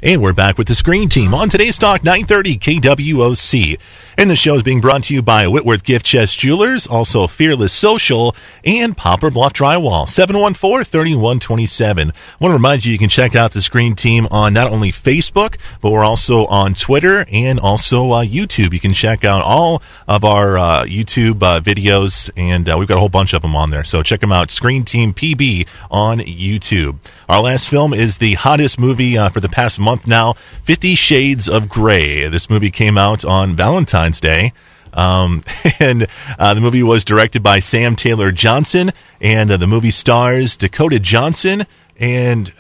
And we're back with the Screen Team on today's Talk 930 KWOC. And the show is being brought to you by Whitworth Gift Chest Jewelers, also Fearless Social, and Poplar Bluff Drywall, 714-3127. I want to remind you can check out the Screen Team on not only Facebook, but we're also on Twitter and also YouTube. You can check out all of our YouTube videos, and we've got a whole bunch of them on there. So check them out, Screen Team PB on YouTube. Our last film is the hottest movie for the past month now, 50 Shades of Grey. This movie came out on Valentine's Day. And the movie was directed by Sam Taylor Johnson, and the movie stars Dakota Johnson and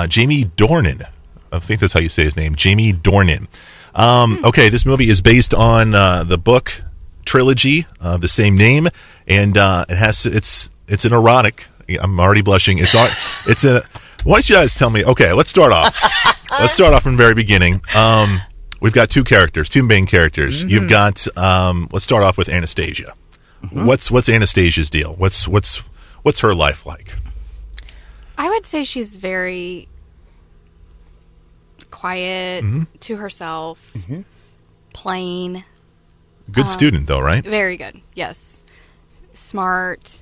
Jamie Dornan. I think that's how you say his name, Jamie Dornan. Okay, this movie is based on the book trilogy of the same name, and it's an erotic. I'm already blushing. It's a. Why don't you guys tell me? Okay, let's start off. Let's start off from the very beginning. We've got two main characters. Mm-hmm. You've got, let's start off with Anastasia. Mm-hmm. What's Anastasia's deal? What's her life like? I would say she's very quiet, to herself, plain. Good student, though, right? Very good, yes. Smart,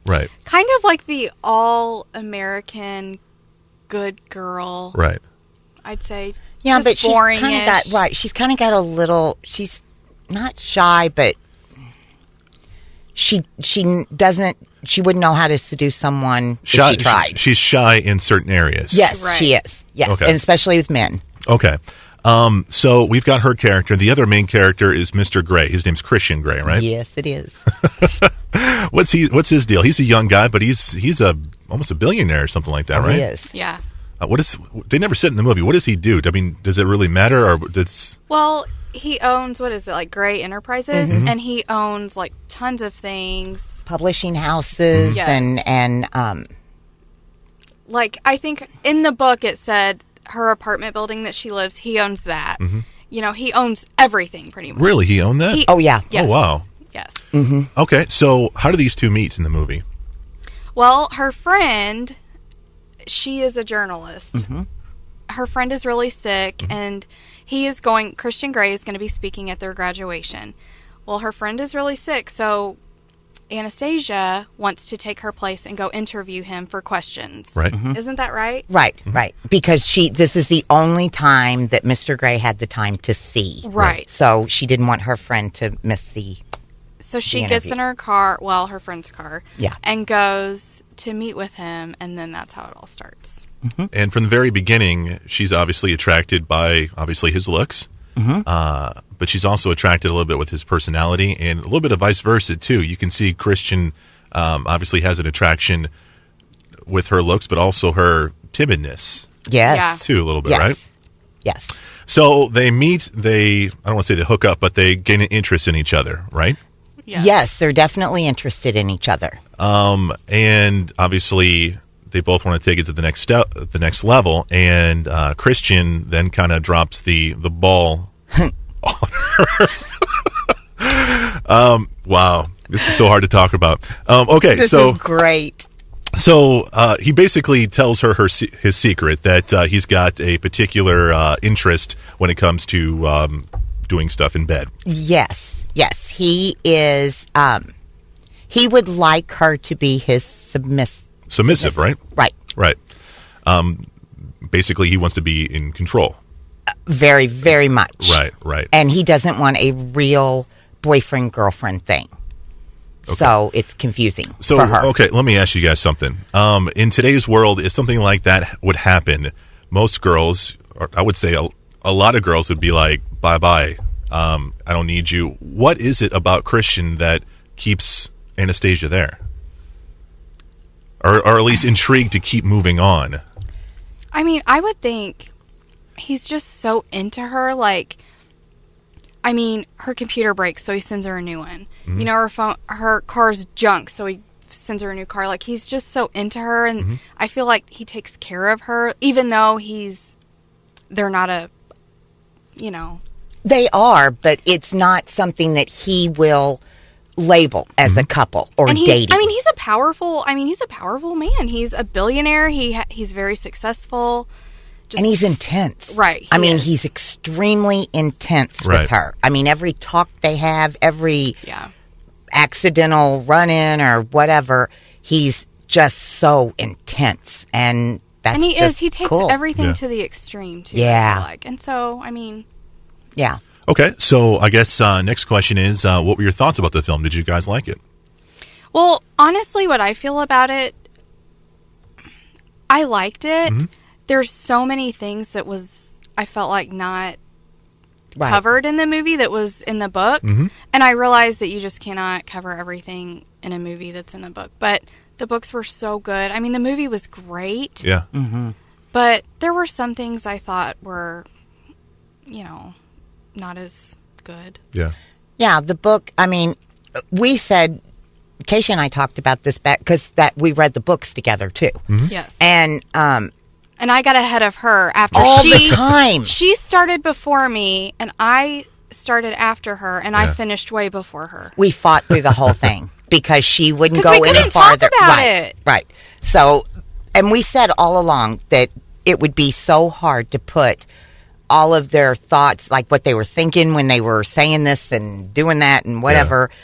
Right. Kind of like the all-American good girl. Right. I'd say. Yeah, but she's kind of got, right, she's kind of got a little, she's not shy, but she wouldn't know how to seduce someone if she tried. She's shy in certain areas. Yes, right. She is. Yes, okay. And especially with men. Okay. So we've got her character. The other main character is Mr. Grey. His name's Christian Grey, right? Yes, it is. What's his deal? He's a young guy, but he's almost a billionaire or something like that, right? He is. Yeah. They never said in the movie. What does he do? I mean, does it really matter, or does? Well, he owns, Grey Enterprises, and he owns tons of things, publishing houses, yes. and I think in the book it said her apartment building that she lives, he owns that. Mm-hmm. He owns everything pretty much. Really, he owned that? Oh yeah. Yes. Oh wow. Yes. Mm-hmm. Okay, so how do these two meet in the movie? Well, her friend. She is a journalist. Mm-hmm. Her friend is really sick, and Christian Grey is going to be speaking at their graduation. Well, her friend is really sick, so Anastasia wants to take her place and go interview him for questions. Right. Mm-hmm. Isn't that right? Right, right. Because this is the only time that Mr. Grey had the time to see. Right. So she didn't want her friend to miss the So she gets in her car, her friend's car, and goes to meet with him, and then that's how it all starts. Mm-hmm. And from the very beginning, she's obviously attracted by, his looks, but she's also attracted a little bit with his personality, and a little bit of vice versa, too. You can see Christian obviously has an attraction with her looks, but also her timidness. Yes. Yeah. Too, a little bit, yes. right? Yes. So they meet, I don't want to say they hook up, but they gain an interest in each other, right? Yes, they're definitely interested in each other. And obviously they both want to take it to the next step, the next level. And Christian then kind of drops the ball on her. Wow, this is so hard to talk about. Okay, this so is great. So he basically tells her his secret that he's got a particular interest when it comes to doing stuff in bed. Yes. Yes, he is. He would like her to be his submissive, right? Right. Basically, he wants to be in control. Very, very much. Right. And he doesn't want a real boyfriend-girlfriend thing. Okay. So it's confusing for her. Okay, let me ask you guys something. In today's world, if something like that would happen, most girls, or I would say a lot of girls would be like, bye-bye. I don't need you. What is it about Christian that keeps Anastasia there? Or at least intrigued to keep moving on? I mean, I would think he's just so into her. Her computer breaks, so he sends her a new one. Mm-hmm. Her car's junk, so he sends her a new car. He's just so into her, and I feel like he takes care of her, even though they're not They are, but it's not something that he will label as a couple or dating. He's a powerful man. He's a billionaire. He's very successful. And he's intense. Right. I mean, he's extremely intense with her. I mean, every talk they have, every accidental run-in or whatever, he's just so intense. And that's And he takes everything to the extreme, too. Yeah. I feel like. And so, I mean... Yeah. Okay, so I guess next question is, what were your thoughts about the film? Did you guys like it? Well, honestly, what I feel about it, I liked it. Mm-hmm. There's so many things that I felt like not covered in the movie that was in the book. Mm-hmm. And I realized that you just cannot cover everything in a movie that's in a book. But the books were so good. I mean, the movie was great. Yeah. Mm-hmm. But there were some things I thought were, not as good. Yeah. Yeah, the book, I mean, we said... Keisha and I talked about this back because we read the books together too. Mm-hmm. Yes, and I got ahead of her after the time. She started before me, and I started after her, and I finished way before her. We fought through the whole thing because she wouldn't go we any farther. Talk about it. Right. So, and we said all along that it would be so hard to put all of their thoughts, like what they were thinking when they were saying this and doing that and whatever. Yeah.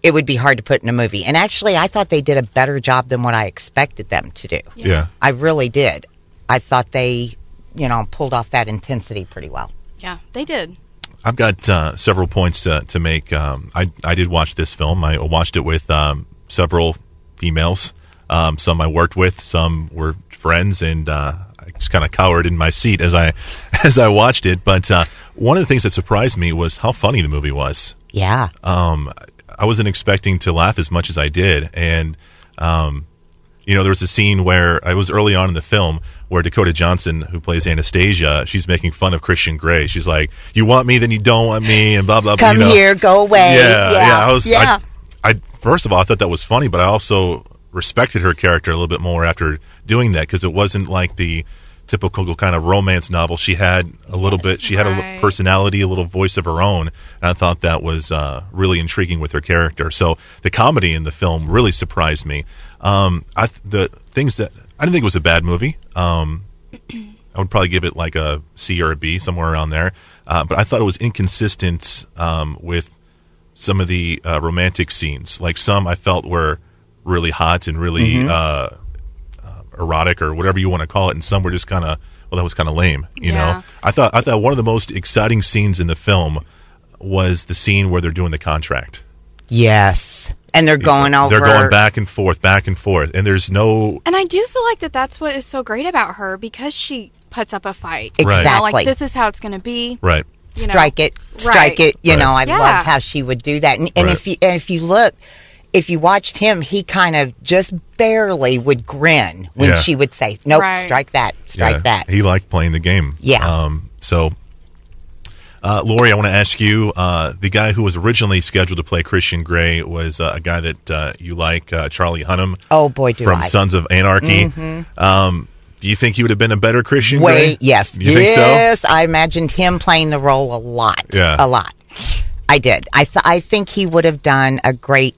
It would be hard to put in a movie. And actually, I thought they did a better job than what I expected them to do. Yeah. I really did. I thought they, pulled off that intensity pretty well. Yeah, they did. I've got several points to make. I did watch this film. I watched it with several females. Some I worked with, some were friends, and I just kind of cowered in my seat as I watched it. But one of the things that surprised me was how funny the movie was. Yeah. I wasn't expecting to laugh as much as I did. And, there was a scene where it was early on in the film where Dakota Johnson, who plays Anastasia, she's making fun of Christian Grey. She's like, you want me, then you don't want me, and blah, blah, blah. Come here, go away. Yeah. I first of all, I thought that was funny, but I also respected her character a little bit more after doing that because it wasn't like the typical kind of romance novel. She had a little bit, she had a personality, a little voice of her own, and I thought that was really intriguing with her character. So the comedy in the film really surprised me. The things that I didn't think it was a bad movie. I would probably give it like a C or a B, somewhere around there. But I thought it was inconsistent with some of the romantic scenes. Like some I felt were really hot and really erotic or whatever you want to call it, and some were just kind of, that was kind of lame, you know. I thought one of the most exciting scenes in the film was the scene where they're doing the contract. Yes, and they're going over. They're going back and forth, and there's no. And I do feel like that's what is so great about her because she puts up a fight. Exactly, like this is how it's going to be. Right. Strike it. You know, I loved how she would do that, and if you look. If you watched him, he kind of just barely would grin when she would say, nope, strike that, strike that. He liked playing the game. Yeah. Lori, I want to ask you, the guy who was originally scheduled to play Christian Grey was a guy that you like, Charlie Hunnam. Oh, boy, do from Sons of Anarchy. Mm-hmm. Do you think he would have been a better Christian Grey? Yes. You think so? Yes, I imagined him playing the role a lot. Yeah. A lot. I did. I think he would have done a great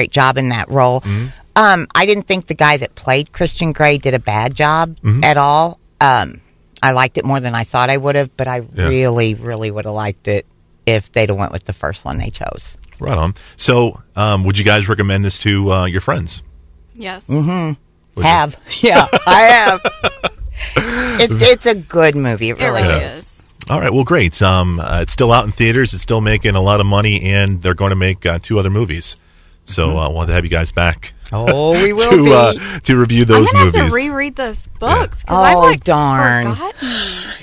job in that role. Mm-hmm. I didn't think the guy that played Christian Grey did a bad job at all. I liked it more than I thought I would have, but I really, really would have liked it if they'd have went with the first one they chose. Right on. So, would you guys recommend this to your friends? Yes. Mm-hmm. Have. Yeah, I have. It's a good movie. It really is. All right, well, great. It's still out in theaters. It's still making a lot of money, and they're going to make 2 other movies. So I wanted to have you guys back. Oh, we will to review those movies. I'm going to have to reread those books. I've darn. Forgotten.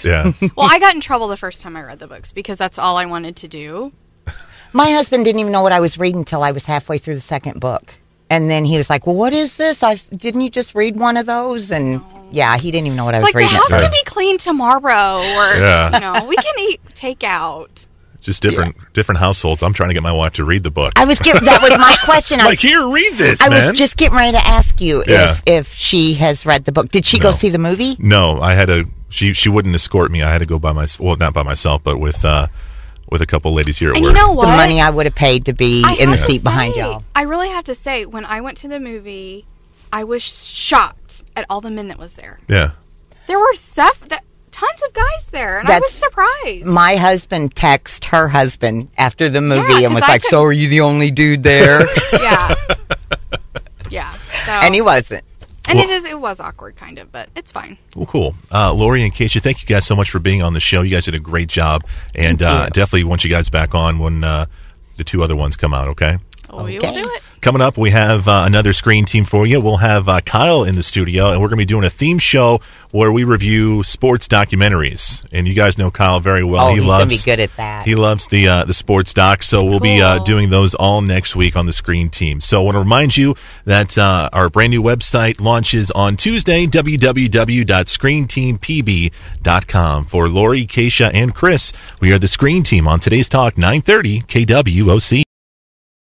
Yeah. Well, I got in trouble the first time I read the books because that's all I wanted to do. My husband didn't even know what I was reading until I was halfway through the second book. And then he was like, well, what is this? Didn't you just read one of those? And yeah, he didn't even know what I was reading. The house can be clean tomorrow, or we can eat takeout. Just different households. I'm trying to get my wife to read the book. That was my question. Here, read this, I was just getting ready to ask you if she has read the book. Did she go see the movie? No, I had to. She wouldn't escort me. I had to go by myself. Well, not by myself, but with a couple ladies here at work. You know what? The money I would have paid to be in the seat behind y'all. I really have to say, when I went to the movie, I was shocked at all the men that was there. Yeah. There were tons of guys there, and I was surprised. My husband texted her husband after the movie and was like, so are you the only dude there? Yeah. Yeah. So. And he wasn't. And it was awkward, kind of, but it's fine. Well, cool. Lori and Keisha, thank you guys so much for being on the show. You guys did a great job, and definitely want you guys back on when the two other ones come out, okay? Oh, we will do it. Coming up, we have another screen team for you. We'll have Kyle in the studio, and we're going to be doing a theme show where we review sports documentaries. And you guys know Kyle very well. He's going to be good at that. He loves the sports docs, so we'll be doing those all next week on the screen team. So I want to remind you that our brand new website launches on Tuesday, www.screenteampb.com. For Lori, Keisha, and Chris, we are the screen team on today's Talk 930 KWOC.